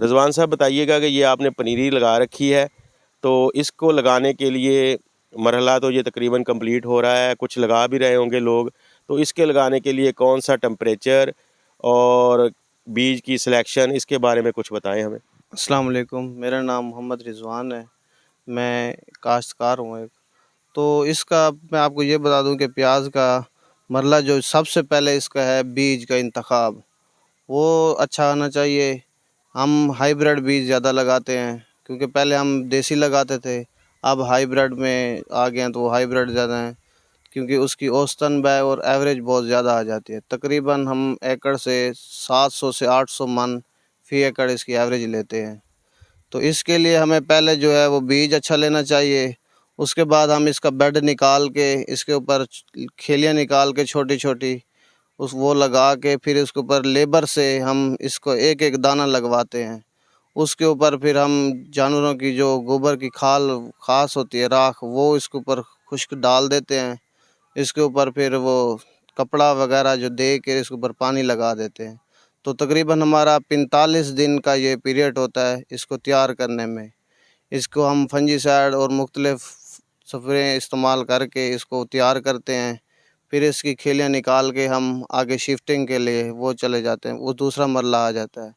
رضوان صاحب بتائیے گا کہ یہ آپ نے پنیری لگا رکھی ہے، تو اس کو لگانے کے لیے مرحلہ تو یہ تقریباً کمپلیٹ ہو رہا ہے، کچھ لگا بھی رہے ہوں گے لوگ، تو اس کے لگانے کے لیے کون سا ٹمپریچر اور بیج کی سلیکشن، اس کے بارے میں کچھ بتائیں ہمیں۔ السلام علیکم، میرا نام محمد رضوان ہے، میں کاشتکار ہوں ایک۔ تو اس کا میں آپ کو یہ بتا دوں کہ پیاز کا مرحلہ جو سب سے پہلے اس کا ہے بیج کا انتخاب، وہ اچھا آنا چاہیے۔ ہم ہائیبریڈ بیج زیادہ لگاتے ہیں کیونکہ پہلے ہم دیسی لگاتے تھے، اب ہائیبریڈ میں آ گئے ہیں تو وہ ہائیبریڈ زیادہ ہیں کیونکہ اس کی اوسطاً بے اور ایوریج بہت زیادہ آ جاتی ہے۔ تقریباً ہم ایکڑ سے 700 سے 800 من فی ایکڑ اس کی ایوریج لیتے ہیں۔ تو اس کے لیے ہمیں پہلے جو ہے وہ بیج اچھا لینا چاہیے، اس کے بعد ہم اس کا بیڈ نکال کے اس کے اوپر کھیلیاں نکال کے چھوٹی چھوٹی وہ لگا کے پھر اس کے اوپر لیبر سے ہم اس کو ایک ایک دانہ لگواتے ہیں۔ اس کے اوپر پھر ہم جانوروں کی جو گوبر کی خاص ہوتی ہے راکھ، وہ اس کے اوپر خشک ڈال دیتے ہیں۔ اس کے اوپر پھر وہ کپڑا وغیرہ جو دے کے اس کے اوپر پانی لگا دیتے ہیں۔ تو تقریباً ہمارا 45 دن کا یہ پیریڈ ہوتا ہے اس کو تیار کرنے میں۔ اس کو ہم فنجی سائیڈ اور مختلف سپرے استعمال کر کے اس کو تیار کرتے ہیں، پھر اس کی کھیلیاں نکال کے ہم آگے شفٹنگ کے لیے وہ چلے جاتے ہیں، وہ دوسرا مرحلہ آ جاتا ہے۔